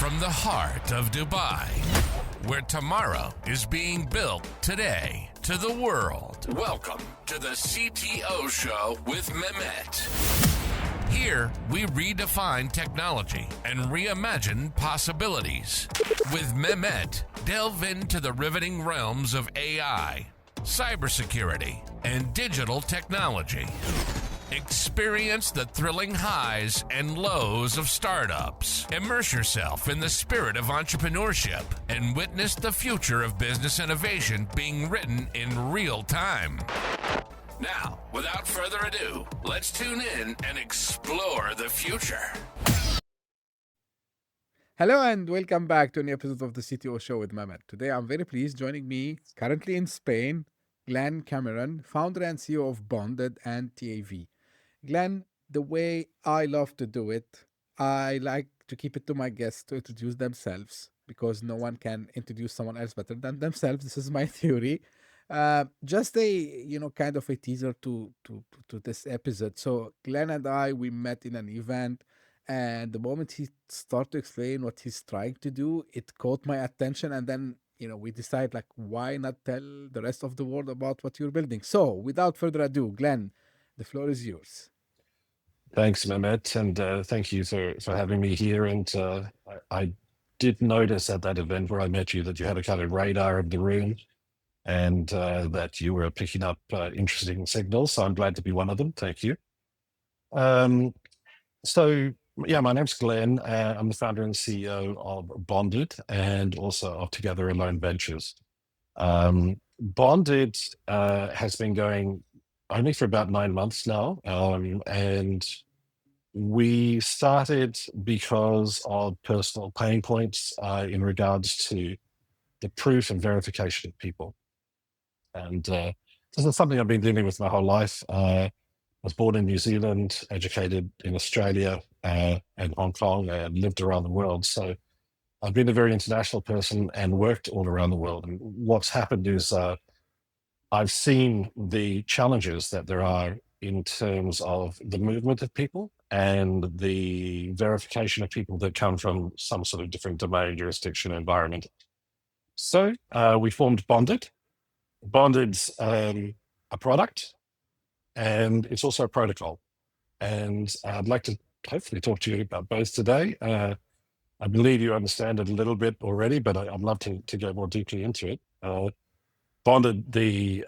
from the heart of Dubai, where tomorrow is being built today, to the world. Welcome to the CTO Show with Mehmet. Here, we redefine technology and reimagine possibilities. With Mehmet, delve into the riveting realms of AI, cybersecurity, and digital technology. Experience the thrilling highs and lows of startups. Immerse yourself in the spirit of entrepreneurship and witness the future of business innovation being written in real time. Now, without further ado, let's tune in and explore the future. Hello and welcome back to a new episode of the CTO Show with Mehmet. Today I'm very pleased joining me, currently in Spain, Glen Cameron, founder and CEO of Bonded and TAV. Glen, the way I love to do it, I like to keep it to my guests to introduce themselves because no one can introduce someone else better than themselves. This is my theory. Just a kind of a teaser to this episode. So Glen and I we met in an event, and the moment he started to explain what he's trying to do, it caught my attention, and then we decide like why not tell the rest of the world about what you're building. So without further ado, Glen, the floor is yours. Thanks, Mehmet, and thank you for having me here. And I did notice at that event where I met you that you had a kind of radar of the room, and that you were picking up interesting signals. So I'm glad to be one of them. Thank you. So yeah, my name's Glen. I'm the founder and CEO of Bonded and also of Together Alone Ventures. Bonded has been going only for about 9 months now, and we started because of personal pain points in regards to the proof and verification of people. And this is something I've been dealing with my whole life. I was born in New Zealand, educated in Australia and Hong Kong, and lived around the world. So I've been a very international person and worked all around the world. And what's happened is I've seen the challenges that there are in terms of the movement of people and the verification of people that come from some sort of different domain, jurisdiction, environment. So we formed Bonded. Bonded's a product, and it's also a protocol. And I'd like to hopefully talk to you about both today. I believe you understand it a little bit already, but I'd love to go more deeply into it. Bonded, the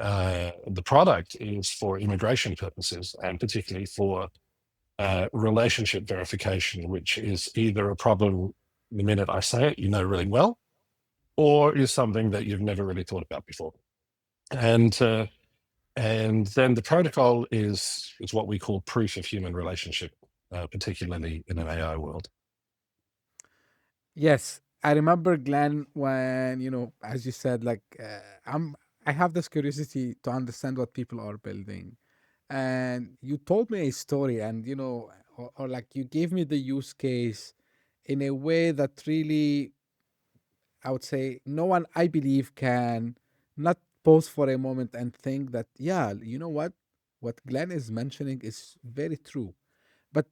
product is for immigration purposes, and particularly for relationship verification, which is either a problem the minute I say it, you know really well, or is something that you've never really thought about before. And then the protocol is what we call proof of human relationship, particularly in an AI world. Yes, I remember Glenn when as you said, like I have this curiosity to understand what people are building, and you told me a story, and or like you gave me the use case in a way that really, I would say, no one, I believe, can not pause for a moment and think that, yeah, you know what Glenn is mentioning is very true. But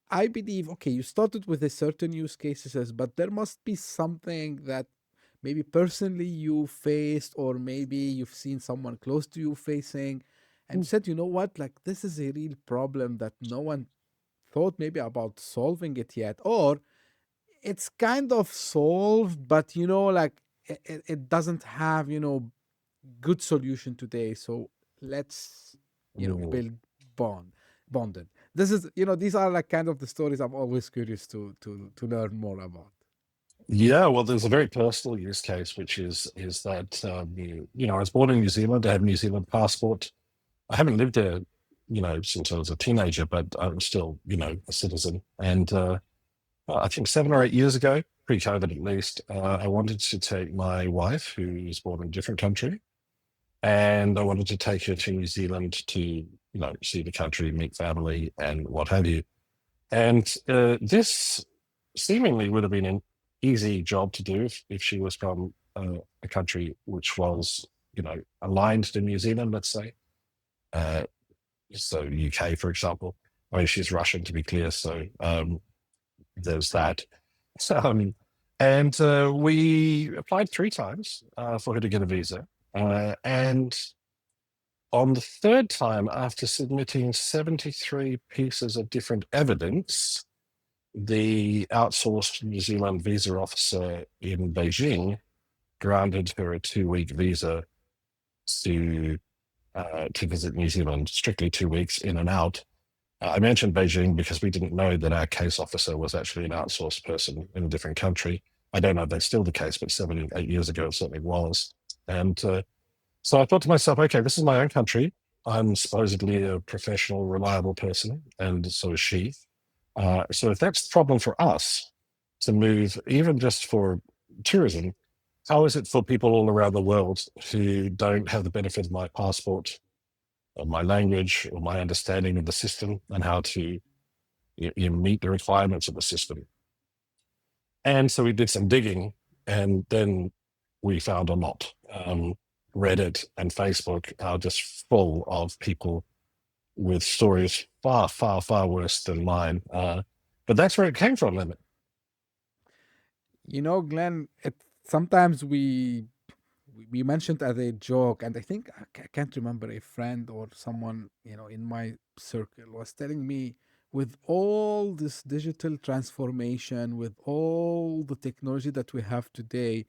I believe, okay, you started with a certain use cases, but there must be something that maybe personally you faced, or maybe you've seen someone close to you facing, and you said, you know what, like this is a real problem that no one thought maybe about solving it yet, or it's kind of solved, but like it doesn't have good solution today. So let's Mm. build bonded. This is these are like kind of the stories I'm always curious to learn more about. Yeah, well, there's a very personal use case, which is that I was born in New Zealand. I have a New Zealand passport. I haven't lived there, since I was a teenager, but I'm still, a citizen. And I think 7 or 8 years ago, pre-COVID at least, I wanted to take my wife, who was born in a different country, and I wanted to take her to New Zealand to, see the country, meet family, and what have you. And this seemingly would have been an easy job to do if she was from a country which was, aligned to New Zealand, let's say. So UK, for example. I mean, she's Russian, to be clear, so there's that. And we applied 3 times for her to get a visa. And on the third time, after submitting 73 pieces of different evidence, the outsourced New Zealand visa officer in Beijing granted her a 2-week visa to visit New Zealand, strictly 2 weeks in and out. I mentioned Beijing because we didn't know that our case officer was actually an outsourced person in a different country. I don't know if that's still the case, but 7 or 8 years ago, it certainly was. And so I thought to myself, okay, this is my own country. I'm supposedly a professional, reliable person, and so is she. So if that's the problem for us to move, even just for tourism, how is it for people all around the world who don't have the benefit of my passport, of my language, or my understanding of the system and how to meet the requirements of the system? And so we did some digging, and then we found a lot. Reddit and Facebook are just full of people with stories far, far, far worse than mine. But that's where it came from, Mehmet. Glenn, sometimes we mentioned as a joke, and I think I can't remember a friend or someone in my circle was telling me, with all this digital transformation, with all the technology that we have today,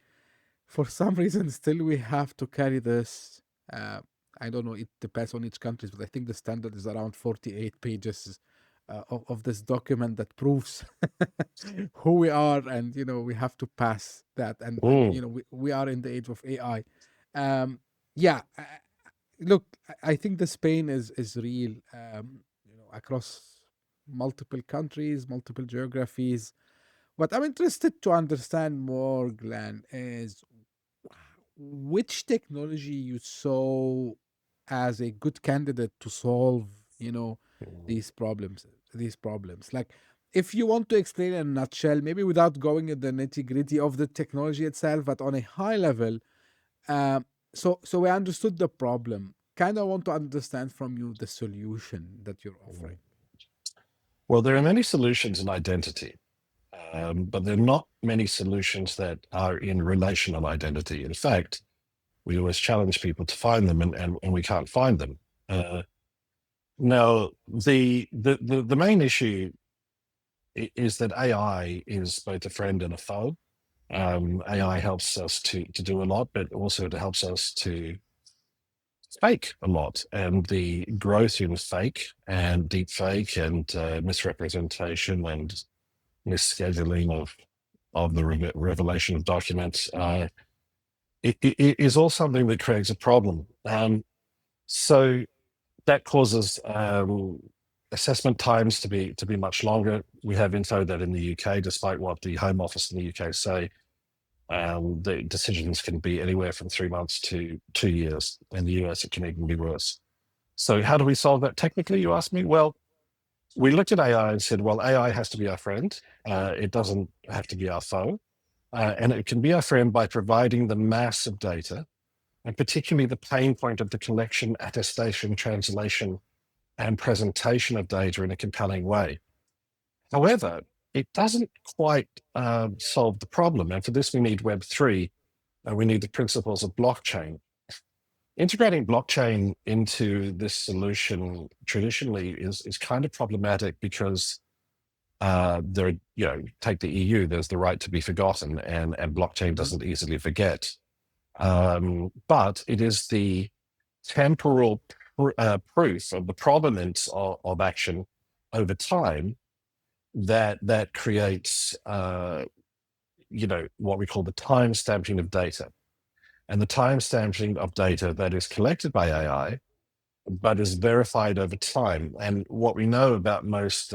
for some reason still we have to carry this. uh, I don't know, it depends on each country, but I think the standard is around 48 pages of this document that proves who we are, and we have to pass that. And we are in the age of AI. Yeah, look, I think this pain is real, across multiple countries, multiple geographies. What I'm interested to understand more, Glenn, is which technology you saw as a good candidate to solve, these problems, Like, if you want to explain in a nutshell, maybe without going in the nitty-gritty of the technology itself, but on a high level, um, so we understood the problem. Kind of want to understand from you the solution that you're offering. Well, there are many solutions in identity, but there are not many solutions that are in relational identity. In fact, we always challenge people to find them, and we can't find them. Now, the main issue is that AI is both a friend and a foe. AI helps us to do a lot, but also it helps us to fake a lot. And the growth in fake and deepfake and misrepresentation and misscheduling of the revelation of documents it is all something that creates a problem. So that causes assessment times to be much longer. We have info that in the UK, despite what the Home Office in the UK say, the decisions can be anywhere from 3 months to 2 years. In the US, it can even be worse. So how do we solve that technically, you ask me? Well, we looked at AI and said, well, AI has to be our friend. It doesn't have to be our foe. And it can be our friend by providing the mass of data, and particularly the pain point of the collection, attestation, translation, and presentation of data in a compelling way. However, it doesn't quite solve the problem. And for this, we need Web3, and we need the principles of blockchain. Integrating blockchain into this solution traditionally is kind of problematic because take the EU, there's the right to be forgotten, and blockchain doesn't easily forget. But it is the temporal proof of the provenance of action over time that creates what we call the time stamping of data. And the time stamping of data that is collected by AI, but is verified over time. And what we know about most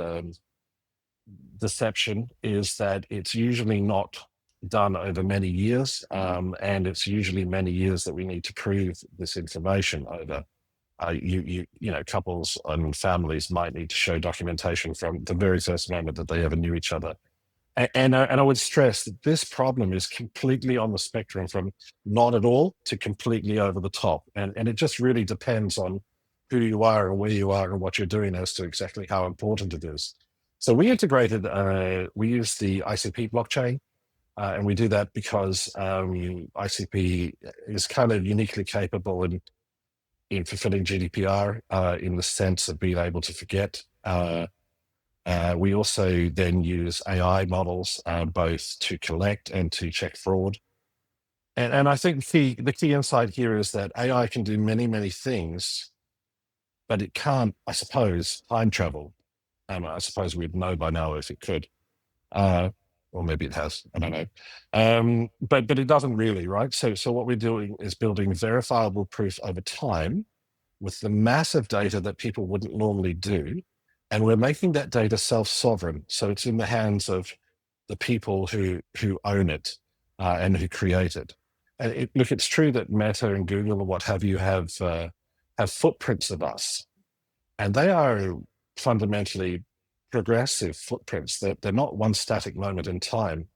deception is that it's usually not done over many years, and it's usually many years that we need to prove this information over. Couples and families might need to show documentation from the very first moment that they ever knew each other. And I would stress that this problem is completely on the spectrum from not at all to completely over the top. And it just really depends on who you are and where you are and what you're doing as to exactly how important it is. So we integrated, we use the ICP blockchain, and we do that because ICP is kind of uniquely capable in fulfilling GDPR in the sense of being able to forget. We also then use AI models both to collect and to check fraud. And I think the key insight here is that AI can do many, many things, but it can't, I suppose, time travel. I suppose we'd know by now if it could. Or maybe it has, I don't know. But it doesn't really, right? So what we're doing is building verifiable proof over time with the massive data that people wouldn't normally do. And we're making that data self-sovereign. So it's in the hands of the people who own it and who create it. And look, it's true that Meta and Google or what have you have footprints of us. And they are fundamentally progressive footprints. They're not one static moment in time.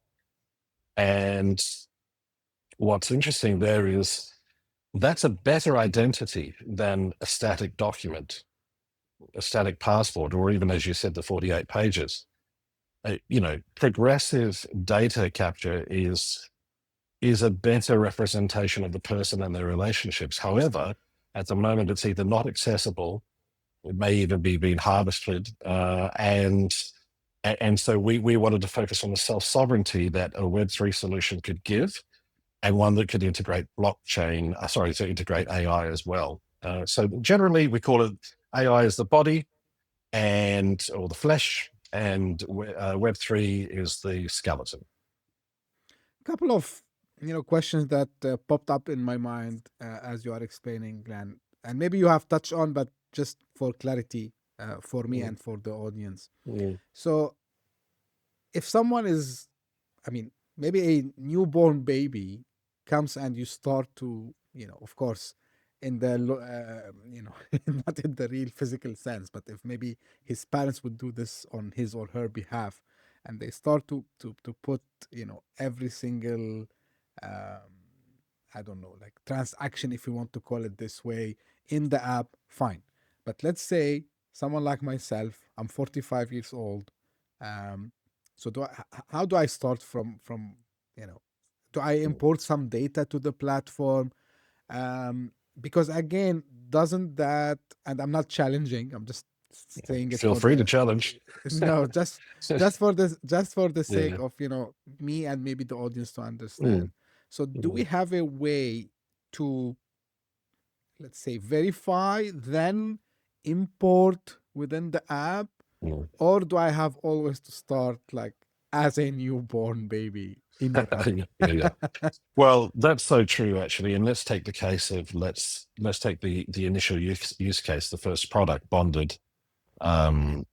And what's interesting there is that's a better identity than a static document, a static passport, or even, as you said, the 48 pages. Progressive data capture is a better representation of the person and their relationships. However, at the moment, it's either not accessible, it may even be being harvested, and so we wanted to focus on the self-sovereignty that a Web3 solution could give, and one that could integrate blockchain, to integrate AI as well. So generally, we call it AI as the body or the flesh, and Web3 is the skeleton. Couple of questions that popped up in my mind as you are explaining, Glenn, and maybe you have touched on, but just for clarity for me and for the audience. So if someone is, maybe a newborn baby comes and you start to, of course, in the, not in the real physical sense, but if maybe his parents would do this on his or her behalf, and they start to put, every single, I don't know, like transaction, if you want to call it this way, in the app, fine. But let's say someone like myself, I'm 45 years old. So how do I start from, do I import some data to the platform? Because again, doesn't that, and I'm not challenging, I'm just saying it. Feel free to challenge. No, just for the sake of, me and maybe the audience to understand. So do we have a way to, let's say, verify, then import within the app? Or do I have always to start like as a newborn baby in the app? Well, that's so true, actually. And let's take the case of let's take the initial use case, the first product, Bonded,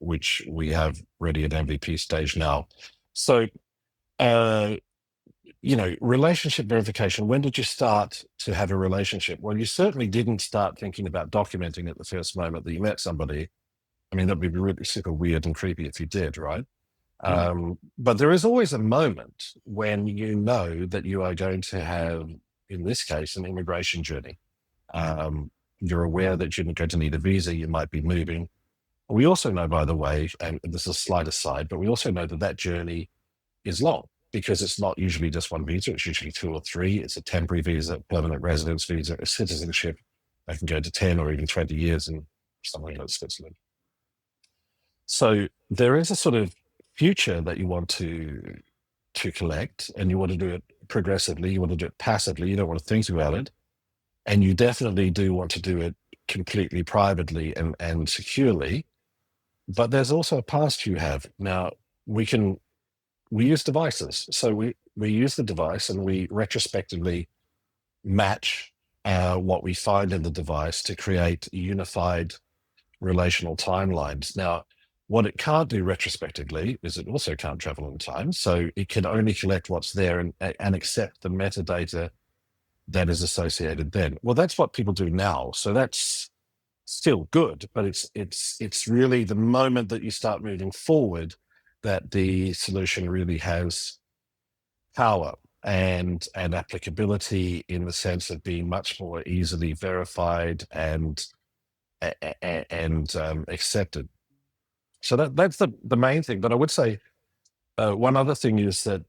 which we have ready at MVP stage now. So, relationship verification. When did you start to have a relationship? Well, you certainly didn't start thinking about documenting at the first moment that you met somebody. I mean, that'd be really super weird and creepy if you did, right? But there is always a moment when you know that you are going to have, in this case, an immigration journey. You're aware that you're going to need a visa, you might be moving. We also know, by the way, and this is a slight aside, but we also know that journey is long because it's not usually just one visa, it's usually 2 or 3. It's a temporary visa, permanent residence visa, a citizenship that can go to 10 or even 20 years in somewhere like Switzerland. So there is a sort of future that you want to collect, and you want to do it progressively, you want to do it passively, you don't want to think about it. And you definitely do want to do it completely privately and securely. But there's also a past you have. Now, we use devices. So we use the device and we retrospectively match what we find in the device to create unified relational timelines. Now, what it can't do retrospectively is it also can't travel in time. So it can only collect what's there and accept the metadata that is associated then. Well, that's what people do now. So that's still good, but it's really the moment that you start moving forward that the solution really has power and applicability in the sense of being much more easily verified and accepted. So that's the main thing. But I would say one other thing is that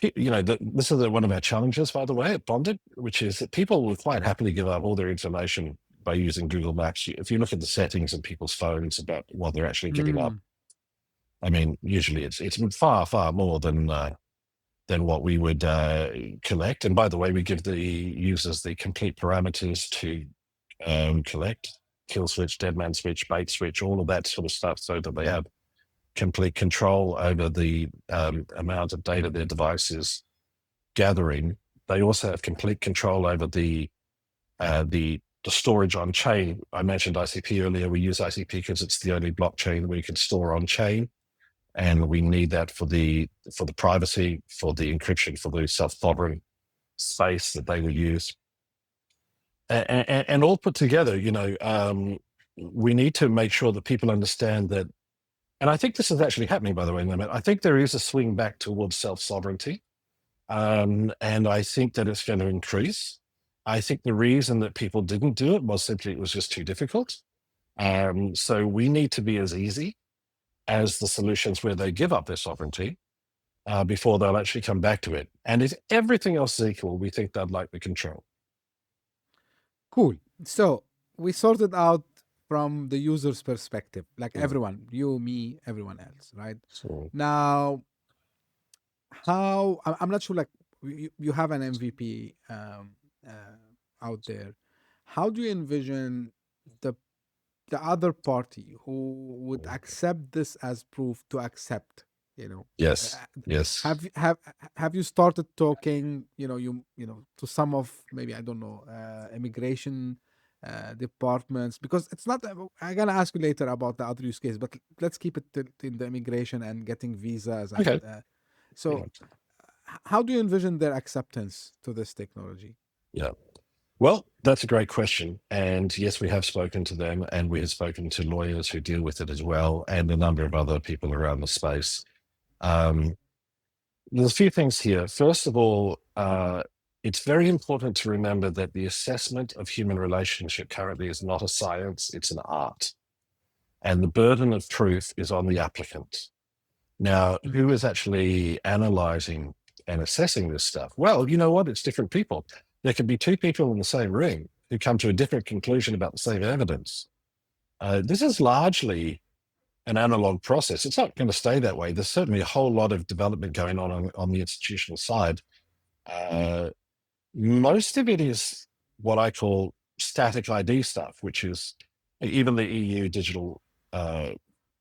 this is one of our challenges, by the way, at Bonded, which is that people will quite happily give up all their information by using Google Maps. If you look at the settings in people's phones about what they're actually giving up, I mean, usually it's far, far more than what we would collect. And by the way, we give the users the complete parameters to collect: kill switch, dead man switch, bait switch, all of that sort of stuff, so that they have complete control over the amount of data their device is gathering. They also have complete control over the storage on chain. I mentioned ICP earlier. We use ICP because it's the only blockchain we can store on chain, and we need that for the privacy, for the encryption, for the self-sovereign space that they will use. And all put together, we need to make sure that people understand that. And I think this is actually happening, by the way, Mehmet. I think there is a swing back towards self-sovereignty. And I think that it's going to increase. I think the reason that people didn't do it was simply it was just too difficult. So we need to be as easy as the solutions where they give up their sovereignty before they'll actually come back to it. And if everything else is equal, we think they'd like the control. Cool. So we sorted out from the user's perspective, like everyone, you, me, everyone else, right? So Now, I'm not sure, like you have an MVP out there. How do you envision the other party who would accept this as proof to accept? Yes. Have you started talking? To some of, maybe, I don't know, immigration departments, because it's not. I'm gonna ask you later about the other use case, but let's keep it in the immigration and getting visas. And, Okay. So, how do you envision their acceptance to this technology? Yeah. Well, that's a great question. And yes, we have spoken to them, and we have spoken to lawyers who deal with it as well, and a number of other people around the space. There's a few things here. First of all, it's very important to remember that the assessment of human relationship currently is not a science, it's an art. And the burden of truth is on the applicant. Now, who is actually analyzing and assessing this stuff? Well, you know what? It's different people. There can be two people in the same room who come to a different conclusion about the same evidence. This is largely an analog process. It's not going to stay that way. There's certainly a whole lot of development going on the institutional side. Most of it is what I call static ID stuff, which is even the EU digital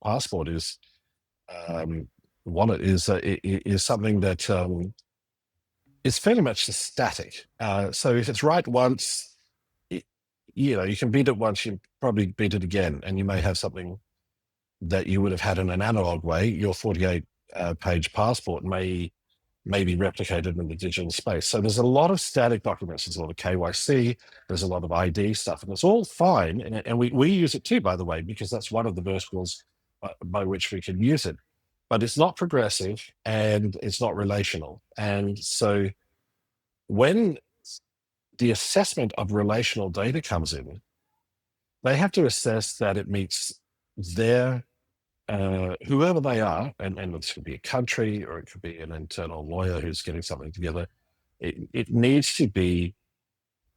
passport is wallet is something that is fairly much static. So if it's right once, you can beat it once, you probably beat it again, and you may have something that you would have had in an analog way. Your 48 page passport may be replicated in the digital space. So there's a lot of static documents. There's a lot of KYC. There's a lot of ID stuff, and it's all fine. And we use it too, by the way, because that's one of the verticals by which we can use it. But it's not progressive and it's not relational. And so when the assessment of relational data comes in, they have to assess that it meets their whoever they are, and this could be a country or it could be an internal lawyer who's getting something together. It needs to be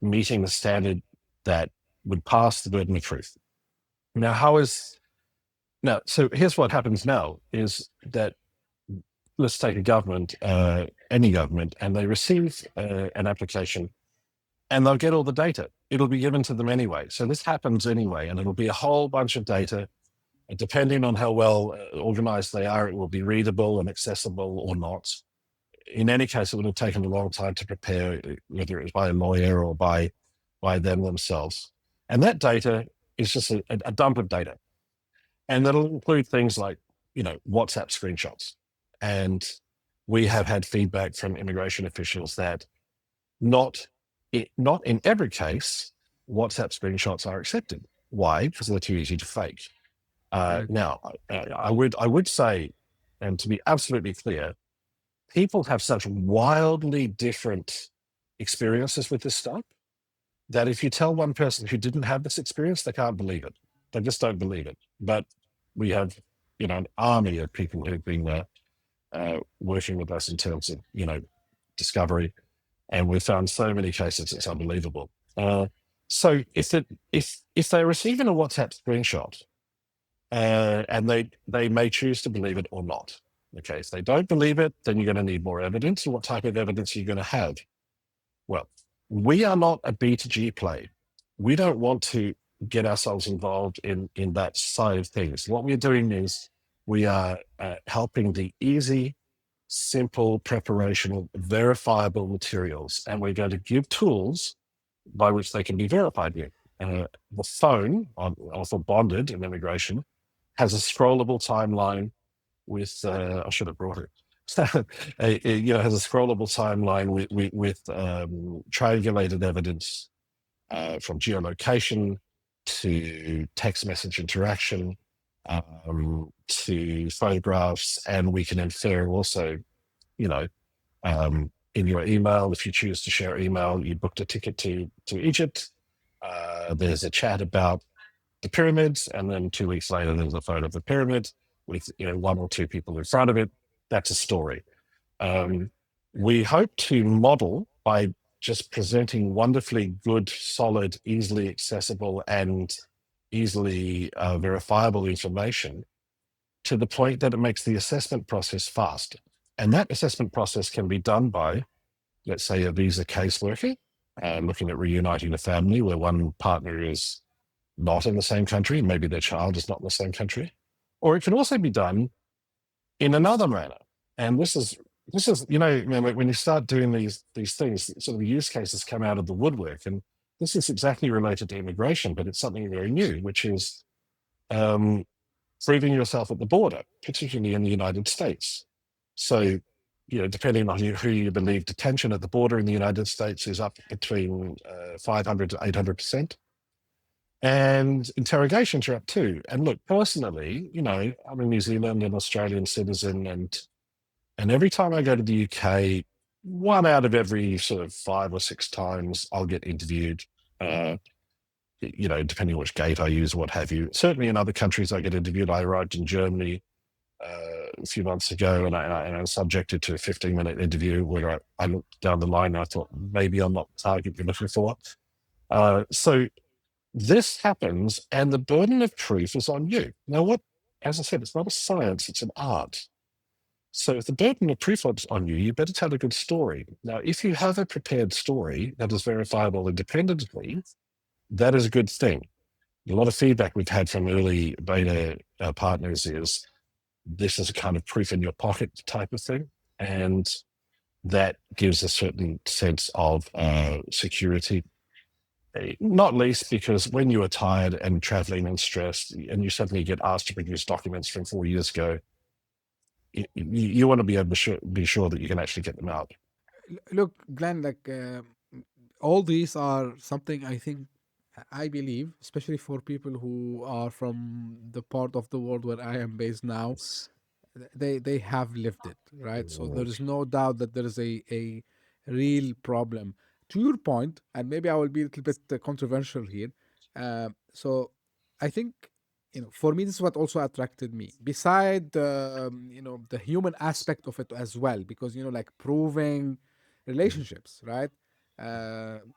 meeting the standard that would pass the burden of truth. So here's what happens now is that let's take a government, any government, and they receive an application and they'll get all the data. It'll be given to them anyway. So this happens anyway, and it'll be a whole bunch of data. And depending on how well organized they are, it will be readable and accessible or not. In any case, it would have taken a long time to prepare, whether it was by a lawyer or by them themselves. And that data is just a dump of data. And that'll include things like, WhatsApp screenshots. And we have had feedback from immigration officials that not in every case, WhatsApp screenshots are accepted. Why? Because they're too easy to fake. Now, I would say, and to be absolutely clear, people have such wildly different experiences with this stuff that if you tell one person who didn't have this experience, they can't believe it. They just don't believe it. But We have, an army of people who've been working with us in terms of, discovery, and we've found so many cases it's unbelievable. So if they're receiving a WhatsApp screenshot, and they may choose to believe it or not. Okay, if they don't believe it, then you're going to need more evidence. And what type of evidence are you going to have? Well, we are not a B2G play. We don't want to get ourselves involved in that side of things. What we're doing is we are helping the easy, simple preparation of verifiable materials, and we're going to give tools by which they can be verified with. The phone, also bonded in immigration, has a scrollable timeline with, I should have brought it. Has a scrollable timeline with triangulated evidence from geolocation to text message interaction to photographs, and we can infer also, in your email, if you choose to share email, you booked a ticket to Egypt. There's a chat about the pyramids, and then 2 weeks later, there's a photo of the pyramid with one or two people in front of it. That's a story. We hope to model by just presenting wonderfully good, solid, easily accessible, and easily verifiable information to the point that it makes the assessment process fast. And that assessment process can be done by, let's say, a visa caseworker looking at reuniting a family where one partner is not in the same country, maybe their child is not in the same country. Or it can also be done in another manner. And this is when you start doing these things, sort of the use cases come out of the woodwork. And this is exactly related to immigration, but it's something very new, which is proving yourself at the border, particularly in the United States. So, depending on who you believe, detention at the border in the United States is up between 500 to 800%. And interrogations are up too. And look, personally, I'm a New Zealand and Australian citizen, and every time I go to the UK, 1 out of every sort of 5 or 6 times I'll get interviewed, depending on which gate I use or what have you. Certainly in other countries I get interviewed. I arrived in Germany a few months ago, and I was subjected to a 15-minute interview where I looked down the line and I thought, maybe I'm not the target you're looking for. So this happens, and the burden of proof is on you. Now, as I said, it's not a science, it's an art. So if the burden of proof is on you, you better tell a good story. Now, if you have a prepared story that is verifiable independently, that is a good thing. A lot of feedback we've had from early beta partners is this is a kind of proof in your pocket type of thing. And that gives a certain sense of security. Not least because when you are tired and traveling and stressed, and you suddenly get asked to produce documents from 4 years ago, you want to be able to be sure that you can actually get them out. Look, Glenn, all these are something I believe, especially for people who are from the part of the world where I am based now, they have lived it, right? So there is no doubt that there is a real problem. To your point, and maybe I will be a little bit controversial here. So I think, for me, this is what also attracted me. Beside the human aspect of it as well, because like proving relationships, right?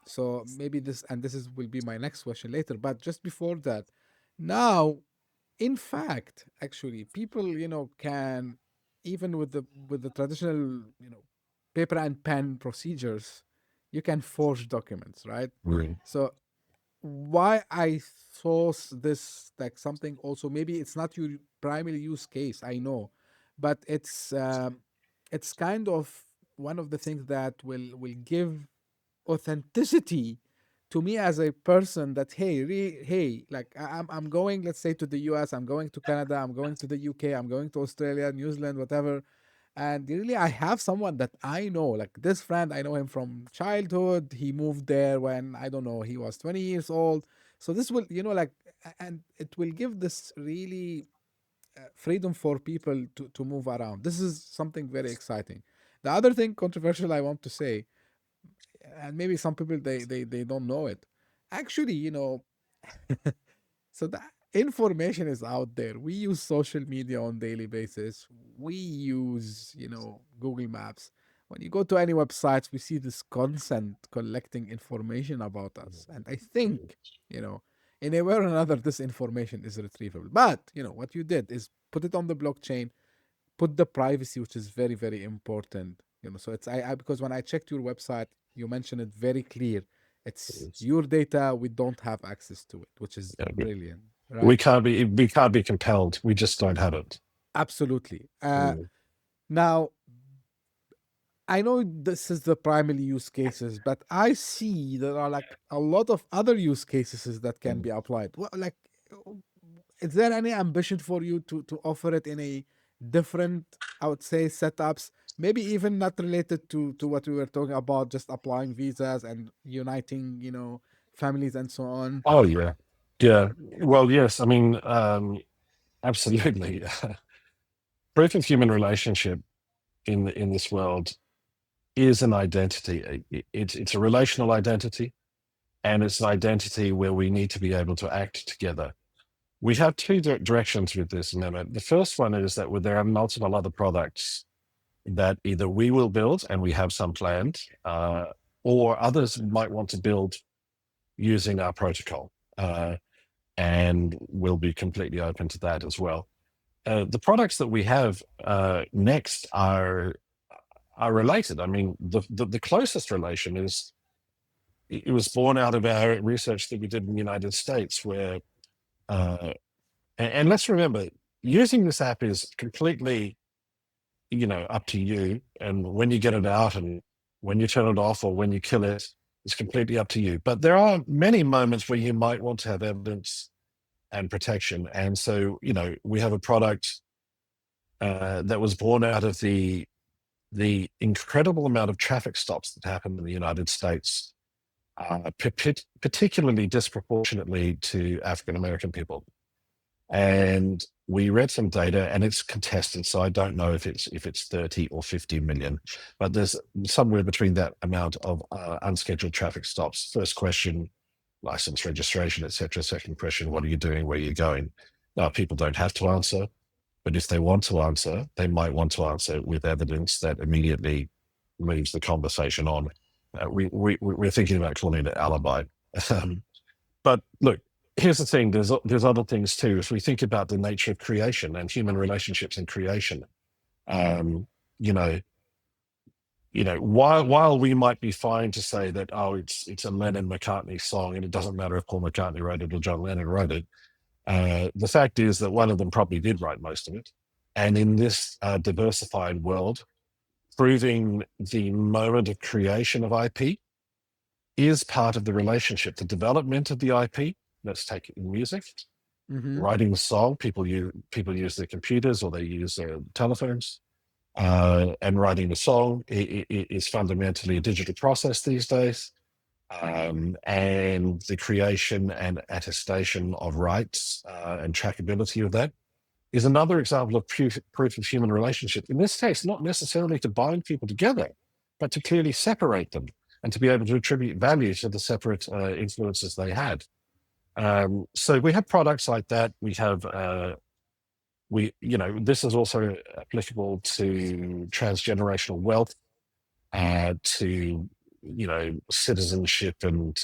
So maybe this will be my next question later. But just before that, now, in fact, actually, people can, even with the traditional paper and pen procedures, you can forge documents, right? Right. So why I saw this like something also, maybe it's not your primary use case, I know, but it's kind of one of the things that will give authenticity to me as a person, that hey, like I'm going, let's say, to the US, I'm going to Canada, I'm going to the UK, I'm going to Australia, New Zealand, whatever. And really, I have someone that I know, like this friend, I know him from childhood. He moved there when, I don't know, he was 20 years old. So this will, and it will give this really freedom for people to move around. This is something very exciting. The other thing controversial I want to say, and maybe some people they don't know it. Actually, so that information is out there. We use social media on daily basis. We use, Google Maps. When you go to any websites, we see this constant collecting information about us. And I think, in a way or another, this information is retrievable. But, what you did is put it on the blockchain, put the privacy, which is very, very important. So it's I because when I checked your website, you mentioned it very clear. It's your data. We don't have access to it, which is brilliant, We right? can't be compelled. We just don't have it. Absolutely. Now, I know this is the primary use cases, but I see there are like a lot of other use cases that can be applied. Like, is there any ambition for you to offer it in a different, I would say, setups? Maybe even not related to what we were talking about, just applying visas and uniting, families and so on. Oh yeah, yeah. Well, yes. I mean, absolutely. Proof of human relationship in this world is an identity. It's a relational identity, and it's an identity where we need to be able to act together. We have two directions with this, Mehmet. The first one is that there are multiple other products that either we will build, and we have some planned, or others might want to build using our protocol, and we'll be completely open to that as well. The products that we have next are related. I mean, the closest relation is it was born out of our research that we did in the United States, where and let's remember, using this app is completely up to you, and when you get it out and when you turn it off or when you kill it, it's completely up to you. But there are many moments where you might want to have evidence and protection, and so we have a product that was born out of the incredible amount of traffic stops that happen in the United States, particularly disproportionately to African American people. And we read some data, and it's contested, so I don't know if it's 30 or 50 million, but there's somewhere between that amount of unscheduled traffic stops. First question, license, registration, etc. Second question, what are you doing? Where are you going? Now, people don't have to answer, but if they want to answer, they might want to answer with evidence that immediately moves the conversation on. We're thinking about calling it alibi. But look, here's the thing. There's other things too. If we think about the nature of creation and human relationships in creation, while we might be fine to say that, it's a Lennon-McCartney song and it doesn't matter if Paul McCartney wrote it or John Lennon wrote it, the fact is that one of them probably did write most of it. And in this diversified world, proving the moment of creation of IP is part of the relationship. The development of the IP, let's take it in music, writing the song, people use their computers or they use their telephones, and writing the song is fundamentally a digital process these days. And the creation and attestation of rights and trackability of that is another example of proof of human relationship. In this case, not necessarily to bind people together, but to clearly separate them and to be able to attribute value to the separate influences they had. So we have products like that. We have, this is also applicable to transgenerational wealth, to citizenship, and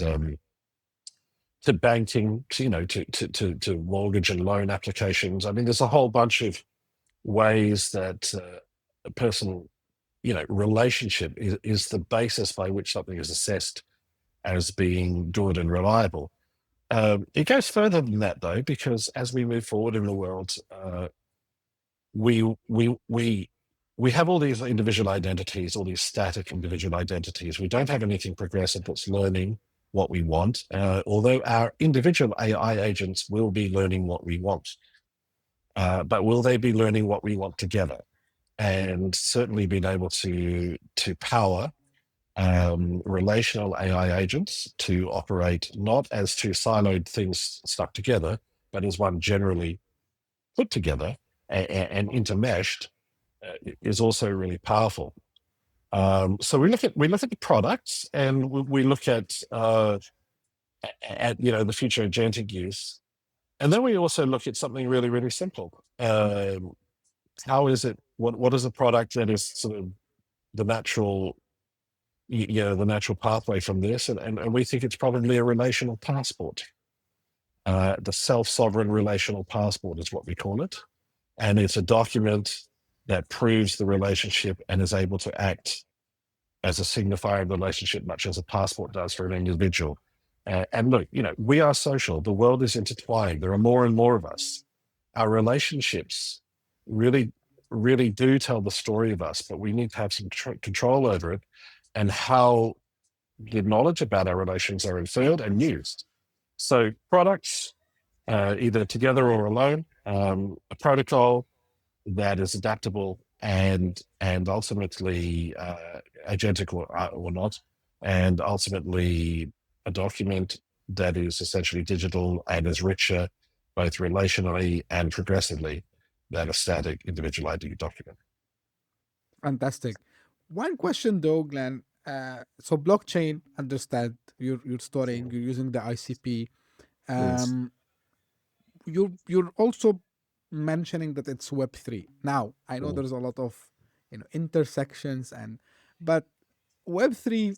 to banking, to mortgage and loan applications. I mean, there's a whole bunch of ways that a personal, relationship is the basis by which something is assessed as being good and reliable. It goes further than that, though, because as we move forward in the world, we have all these individual identities, all these static individual identities. We don't have anything progressive that's learning what we want, although our individual AI agents will be learning what we want. But will they be learning what we want together? And certainly being able to power relational AI agents to operate not as two siloed things stuck together, but as one generally put together and intermeshed, is also really powerful. So we look at the products, and we look at the future agentic use, And then we also look at something really, really simple. How is it? What is a product that is sort of the natural, the natural pathway from this? And we think it's probably a relational passport. The self-sovereign relational passport is what we call it. And it's a document that proves the relationship and is able to act as a signifier of the relationship, much as a passport does for an individual. And look, we are social. The world is intertwined. There are more and more of us. Our relationships really, really do tell the story of us, but we need to have some control over it and how the knowledge about our relations are inferred and used. So products, either together or alone, a protocol that is adaptable and ultimately agentical or not, and ultimately a document that is essentially digital and is richer, both relationally and progressively, than a static individual ID document. Fantastic. One question though, Glenn. So blockchain, understand you're storing, you're using the ICP. Yes. Um, you're also mentioning that it's Web3. Now, I know Mm. there's a lot of intersections but Web3,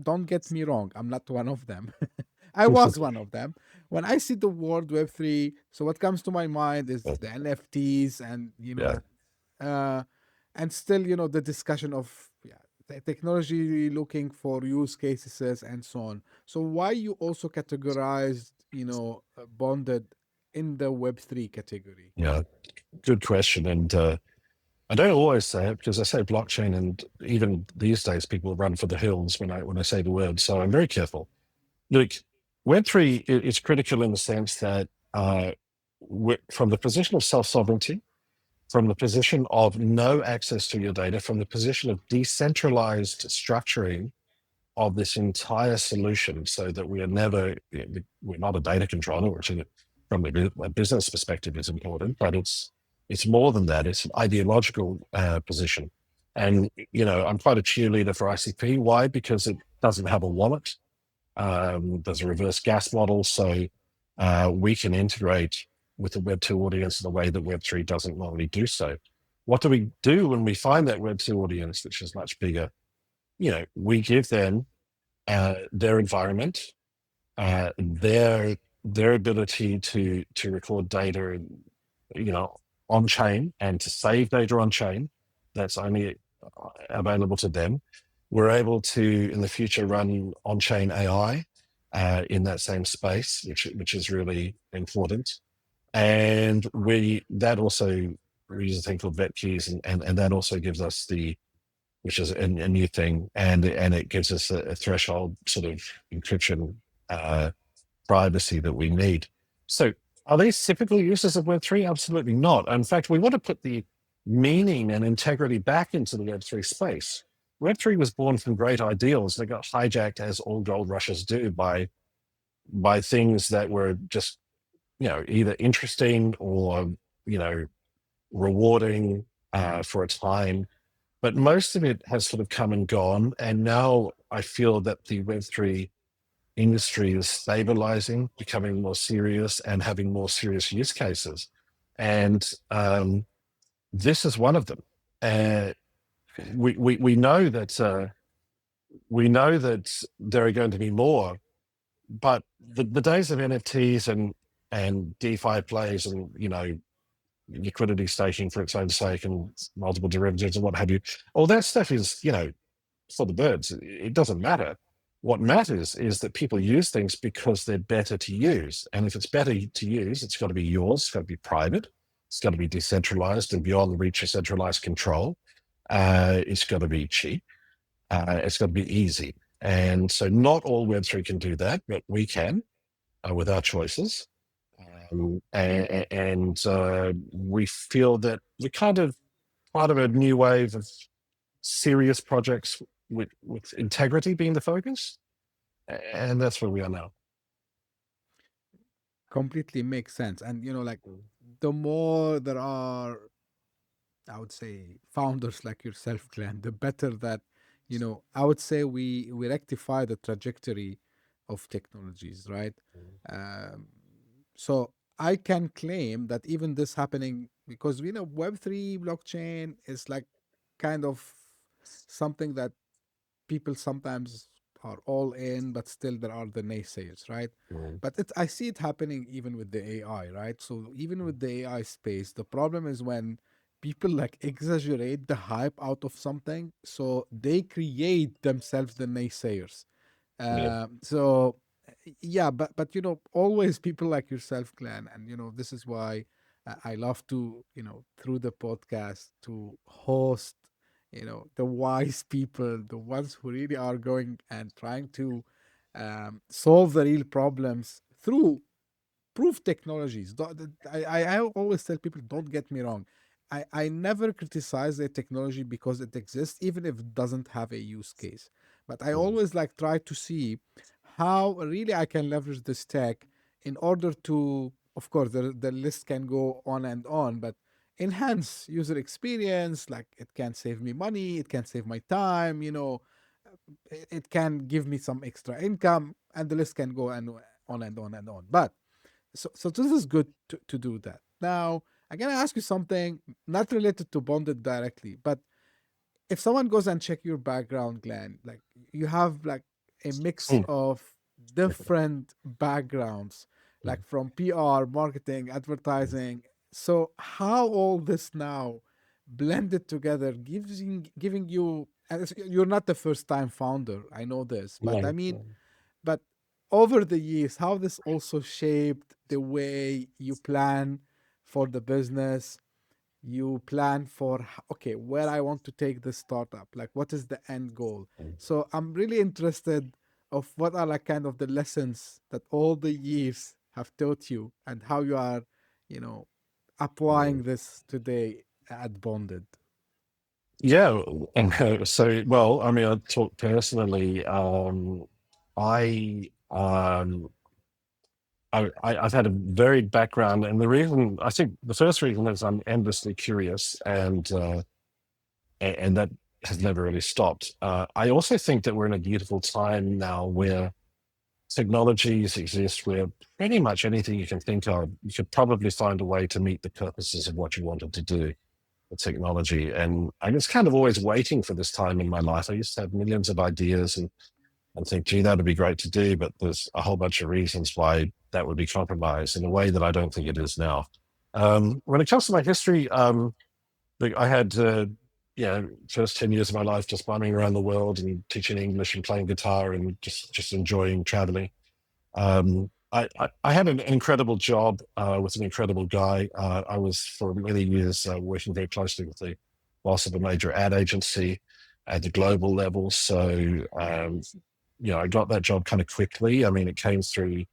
don't get me wrong, I'm not one of them. I was one of them. When I see the word Web3, so what comes to my mind is the NFTs and Yeah. and still the discussion of the technology looking for use cases and so on. So why you also categorized bonded in the Web3 category? Yeah. Good question. And I don't always say it because I say blockchain, and even these days people run for the hills when I say the word. So I'm very careful. Look, Web3 is critical in the sense that from the position of self-sovereignty, from the position of no access to your data, from the position of decentralized structuring of this entire solution, so that we're not a data controller, which from a business perspective is important, but it's more than that. It's an ideological position. And, I'm quite a cheerleader for ICP. Why? Because it doesn't have a wallet. There's a reverse gas model, so we can integrate with the Web2 audience in a way that Web3 doesn't normally do so. What do we do when we find that Web2 audience, which is much bigger? We give them their environment, their ability to record data, on chain, and to save data on chain. That's only available to them. We're able to, in the future, run on-chain AI in that same space, which is really important. And that also, we use a thing called vet keys, and that also gives us which is a new thing, and it gives us a threshold sort of encryption privacy that we need. So are these typical uses of Web3? Absolutely not. In fact, we want to put the meaning and integrity back into the Web3 space. Web3 was born from great ideals that got hijacked, as all gold rushes do, by things that were just, either interesting or, rewarding for a time. But most of it has sort of come and gone. And now I feel that the Web3 industry is stabilizing, becoming more serious, and having more serious use cases. And this is one of them. We know that there are going to be more, but the days of NFTs and DeFi plays and liquidity staking for its own sake and multiple derivatives and what have you, all that stuff is for the birds. It doesn't matter. What matters is that people use things because they're better to use. And if it's better to use, it's got to be yours, it's got to be private, it's got to be decentralized and beyond the reach of centralized control. It's got to be cheap. It's got to be easy. And so not all Web3 can do that, but we can with our choices. And we feel that we're kind of part of a new wave of serious projects with integrity being the focus. And that's where we are now. Completely makes sense. And the more there are, I would say, founders like yourself, Glenn, the better that, I would say we rectify the trajectory of technologies, right? Um, so I can claim that even this happening, because we know Web3 blockchain is like kind of something that people sometimes are all in, but still there are the naysayers, right? Mm. But I see it happening even with the AI, right? So even with the AI space, the problem is when people like exaggerate the hype out of something, so they create themselves the naysayers. Yeah. So yeah, but always people like yourself, Glenn, and this is why I love to through the podcast to host the wise people, the ones who really are going and trying to solve the real problems through proof technologies. I always tell people, don't get me wrong. I never criticize a technology because it exists, even if it doesn't have a use case. But I Mm. always like try to see how really I can leverage this tech in order to, of course, the list can go on, but enhance user experience. Like it can save me money, it can save my time, it can give me some extra income, and the list can go and on and on and on. But so this is good to do that. Now, I'm gonna ask you something not related to bonded directly, but if someone goes and check your background, Glenn, like you have like a mix Mm. of different backgrounds, like from PR, marketing, advertising. So how all this now blended together giving you, and you're not the first time founder, I know this, but I No. mean, but over the years, how this also shaped the way you plan for the business, you plan for okay, where I want to take this startup, like what is the end goal. So I'm really interested of what are like kind of the lessons that all the years have taught you and how you are you know applying this today at Bonded. Yeah, and so well, I mean, I talk personally. I I've had a varied background, and the reason I think the first reason is I'm endlessly curious, and that has never really stopped. I also think that we're in a beautiful time now where technologies exist where pretty much anything you can think of, you could probably find a way to meet the purposes of what you wanted to do with technology. And I was kind of always waiting for this time in my life. I used to have millions of ideas and think, gee, that would be great to do, but there's a whole bunch of reasons why that would be compromised in a way that I don't think it is now. When it comes to my history, like I had, first 10 years of my life just bumming around the world and teaching English and playing guitar and just enjoying traveling. I had an incredible job with an incredible guy. I was for many years working very closely with the boss of a major ad agency at the global level. So, I got that job kind of quickly. I mean, it came through,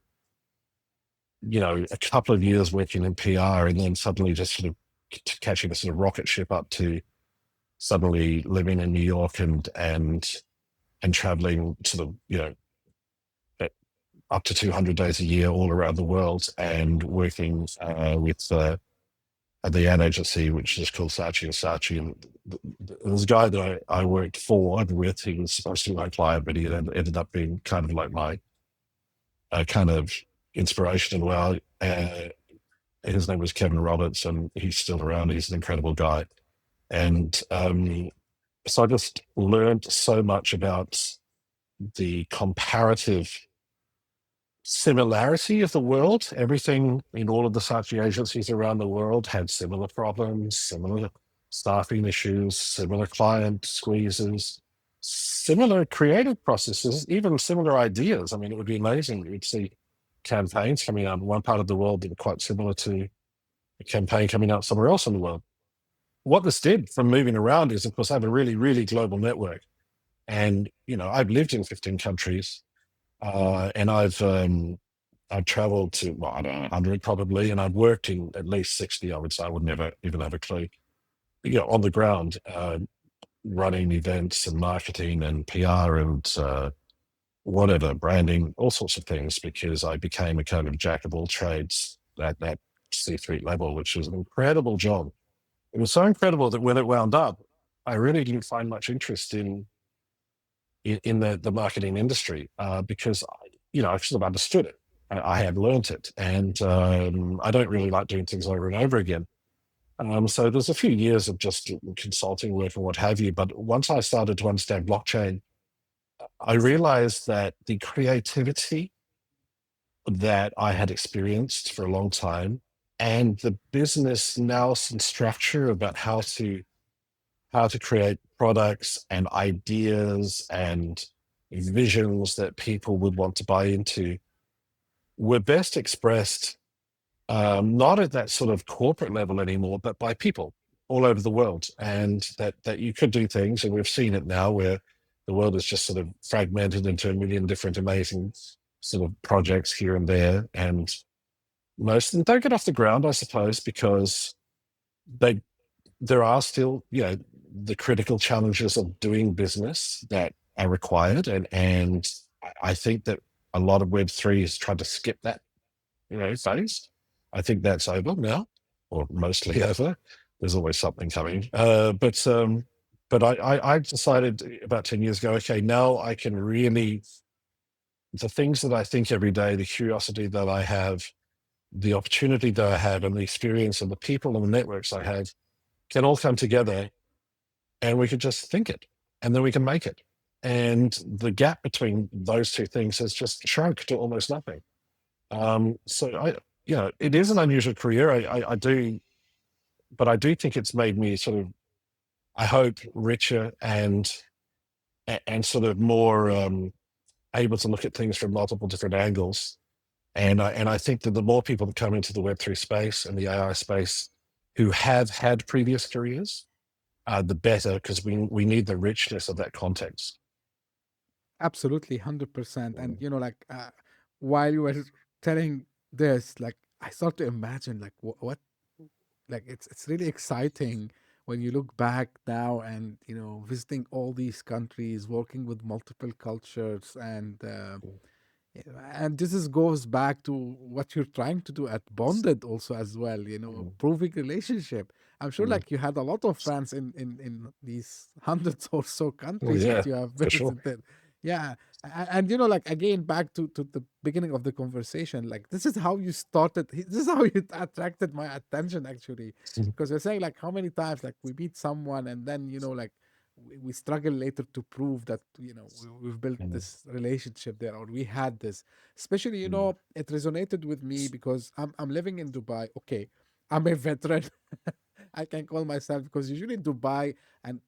a couple of years working in PR and then suddenly just sort of catching a sort of rocket ship up to suddenly living in New York and traveling sort of, up to 200 days a year all around the world and working with the ad agency, which is called Saatchi and Saatchi. And there was a guy that I worked for and with. He was supposed to be my client, but he ended up being kind of like my kind of inspiration. And well, his name was Kevin Roberts, and he's still around. He's an incredible guy. And so I just learned so much about the comparative similarity of the world. Everything in all of the such agencies around the world had similar problems, similar staffing issues, similar client squeezes, similar creative processes, even similar ideas. I mean, it would be amazing. You'd see campaigns coming out in one part of the world that are quite similar to a campaign coming out somewhere else in the world. What this did from moving around is, of course, I have a really, really global network. And, I've lived in 15 countries and I've traveled to, well, I don't know, 100 probably, and I've worked in at least 60, I would say. I would never even have a clue. On the ground, running events and marketing and PR and whatever, branding, all sorts of things, because I became a kind of jack of all trades at that C-suite level, which was an incredible job. It was so incredible that when it wound up, I really didn't find much interest in the marketing industry because I sort of understood it. I had learnt it, and I don't really like doing things over and over again. So there's a few years of just consulting work and what have you. But once I started to understand blockchain, I realized that the creativity that I had experienced for a long time and the business nous and structure about how to create products and ideas and visions that people would want to buy into were best expressed not at that sort of corporate level anymore, but by people all over the world. And that you could do things, and we've seen it now where the world is just sort of fragmented into a million different amazing sort of projects here and there. And most of them don't get off the ground, I suppose, because there are still, the critical challenges of doing business that are required. And I think that a lot of Web3 has tried to skip that, phase. I think that's over now, or mostly over. There's always something coming. But I decided about 10 years ago, okay, now I can really, the things that I think every day, the curiosity that I have, the opportunity that I have, and the experience and the people and the networks I have can all come together, and we could just think it, and then we can make it. And the gap between those two things has just shrunk to almost nothing. So it is an unusual career. I do, but I do think it's made me sort of, I hope, richer and sort of more able to look at things from multiple different angles. And I think that the more people that come into the Web3 space and the AI space who have had previous careers, the better, because we need the richness of that context. Absolutely, 100%. And while you were telling this, like I start to imagine like what like it's really exciting when you look back now and visiting all these countries, working with multiple cultures, and goes back to what you're trying to do at Bonded also as well, proving relationship. I'm sure like you had a lot of friends in these hundreds or so Oh countries yeah, that you have for sure. visited. Yeah. And like again, back to the beginning of the conversation, like this is how you started. This is how you attracted my attention actually. Because you're saying like how many times like we meet someone and then like we struggle later to prove that we've built this relationship there, or we had this. Especially it resonated with me because I'm living in Dubai. Okay, I'm a veteran. I can call myself, because usually Dubai and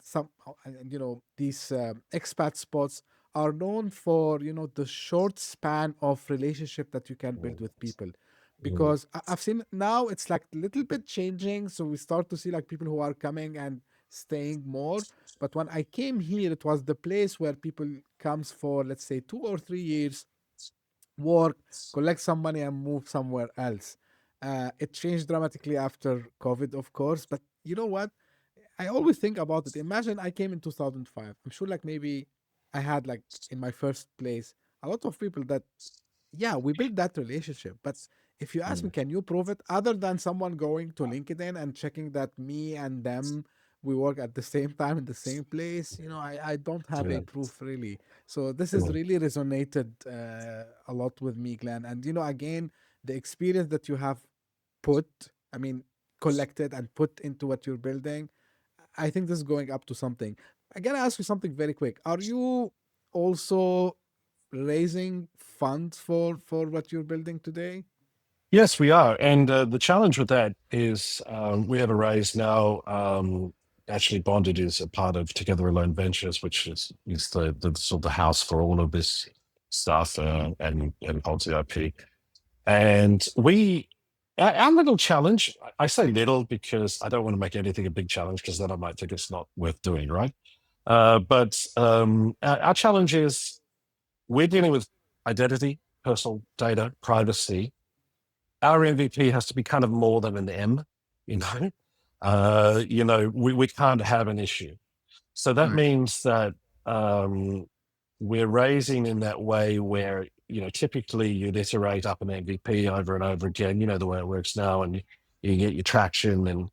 these expat spots are known for the short span of relationship that you can build with people. Because I've seen now it's like a little bit changing, so we start to see like people who are coming and staying more. But when I came here, it was the place where people comes for, let's say, 2 or 3 years, work, collect some money, and move somewhere else. It changed dramatically after COVID, of course. But you know what? I always think about it. Imagine I came in 2005. I'm sure like maybe I had like in my first place a lot of people that, yeah, we built that relationship. But if you ask me, can you prove it other than someone going to LinkedIn and checking that me and them, we work at the same time in the same place? I don't have a Yeah. proof really. So this has really resonated a lot with me, Glenn. And again, the experience that you have put, I mean, collected and put into what you're building, I think this is going up to something. I gotta ask you something very quick. Are you also raising funds for what you're building today? Yes, we are. And the challenge with that is we have a raise now. Actually, Bonded is a part of Together Alone Ventures, which is the sort of the house for all of this stuff and holds the IP. And our little challenge, I say little because I don't want to make anything a big challenge, because then I might think it's not worth doing, right? But our challenge is we're dealing with identity, personal data, privacy. Our MVP has to be kind of more than an M, you know. We can't have an issue. So that Nice. means that we're raising in that way where, typically you'd iterate up an MVP over and over again, the way it works now, and you get your traction. And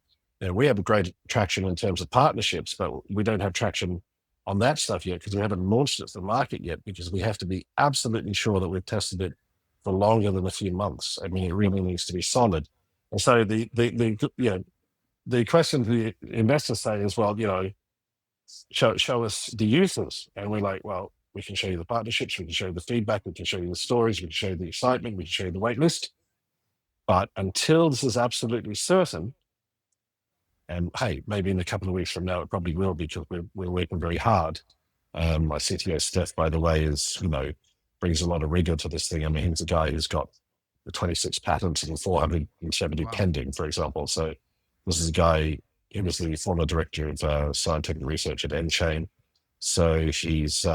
we have great traction in terms of partnerships, but we don't have traction on that stuff yet because we haven't launched it to the market yet, because we have to be absolutely sure that we've tested it for longer than a few months. I mean, it really needs to be solid. And so the question the investors say is, well, show us the users. And we're like, well, we can show you the partnerships, we can show you the feedback, we can show you the stories, we can show you the excitement, we can show you the wait list. But until this is absolutely certain, and hey, maybe in a couple of weeks from now, it probably will be, because we're working very hard. My CTO Steph, by the way, brings a lot of rigor to this thing. I mean, he's a guy who's got the 26 patents and 470 pending, for example. So this is a guy, he was the former director of scientific research at nChain. So he's,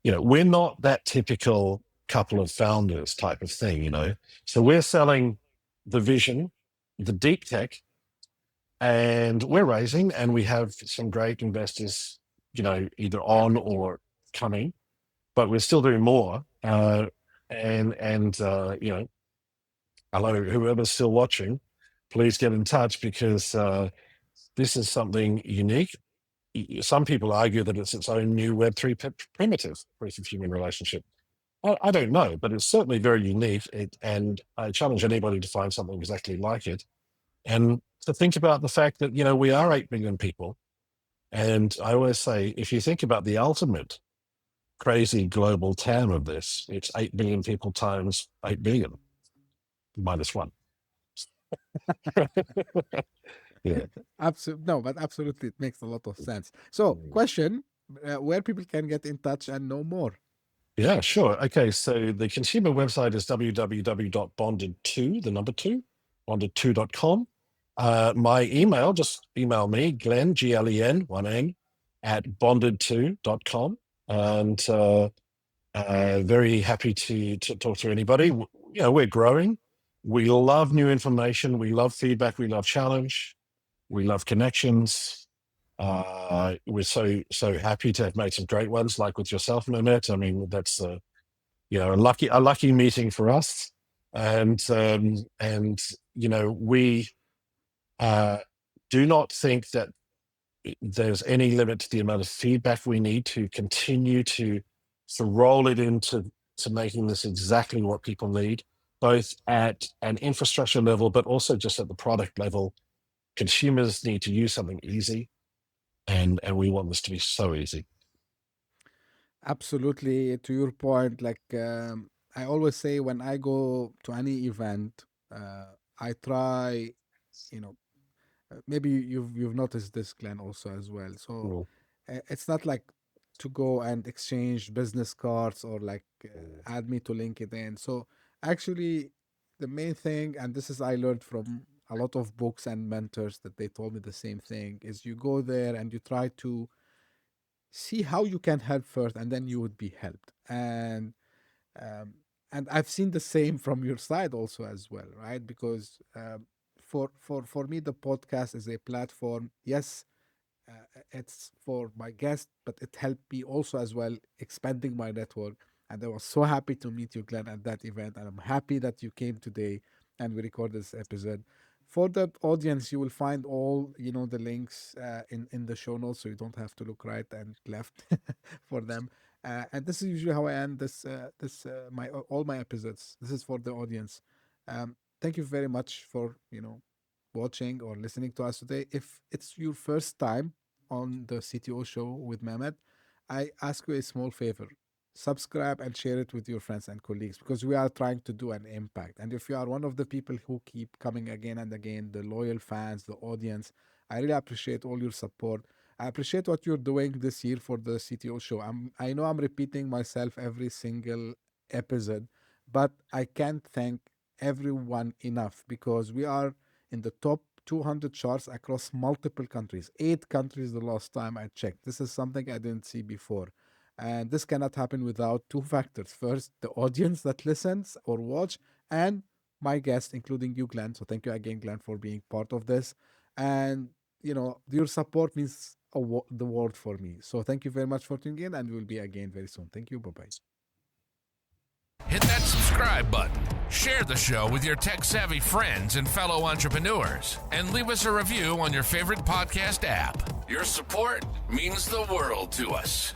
we're not that typical couple of founders type of thing, So we're selling the vision, the deep tech, and we're raising, and we have some great investors, either on or coming, but we're still doing more. Hello, whoever's still watching, please get in touch, because this is something unique. Some people argue that it's its own new Web3 primitive, proof of human relationship. I don't know, but it's certainly very unique. And I challenge anybody to find something exactly like it. And to think about the fact that, we are 8 billion people. And I always say, if you think about the ultimate crazy global TAM of this, it's 8 billion people times 8 billion minus one. Yeah. Absolutely, it makes a lot of sense. So, question, where people can get in touch and know more? Yeah, sure. Okay, so the consumer website is www.bonded2, the number 2, bonded2.com. My email, just email me, Glen, Glen, one N, at bonded2.com. And very happy to talk to anybody. We're growing. We love new information. We love feedback. We love challenge. We love connections. We're so happy to have made some great ones, like with yourself, Mehmet. I mean, that's a lucky meeting for us. And we do not think that there's any limit to the amount of feedback we need to continue to roll it into making this exactly what people need, both at an infrastructure level, but also just at the product level. Consumers need to use something easy, and we want this to be so easy. Absolutely. To your point, I always say, when I go to any event, I try, maybe you've noticed this, Glenn, also as well. So it's not like to go and exchange business cards or add me to LinkedIn. So actually, the main thing, and this is I learned from a lot of books and mentors that they told me the same thing, is you go there and you try to see how you can help first, and then you would be helped. And I've seen the same from your side also as well, right? Because for me, the podcast is a platform. Yes, it's for my guests, but it helped me also as well expanding my network. And I was so happy to meet you, Glenn, at that event. And I'm happy that you came today and we recorded this episode. For the audience, you will find all the links in the show notes, so you don't have to look right and left for them. And this is usually how I end all my episodes. This is for the audience. Thank you very much for watching or listening to us today. If it's your first time on the CTO Show with Mehmet, I ask you a small favor. Subscribe and share it with your friends and colleagues, because we are trying to do an impact. And if you are one of the people who keep coming again and again, the loyal fans, the audience, I really appreciate all your support. I appreciate what you're doing this year for the CTO Show. I know I'm repeating myself every single episode, but I can't thank everyone enough, because we are in the top 200 charts across multiple countries, 8 countries the last time I checked. This is something I didn't see before. And this cannot happen without 2 factors. First, the audience that listens or watch, and my guests, including you, Glenn. So thank you again, Glenn, for being part of this. And, your support means the world for me. So thank you very much for tuning in, and we'll be again very soon. Thank you. Bye-bye. Hit that subscribe button, share the show with your tech-savvy friends and fellow entrepreneurs, and leave us a review on your favorite podcast app. Your support means the world to us.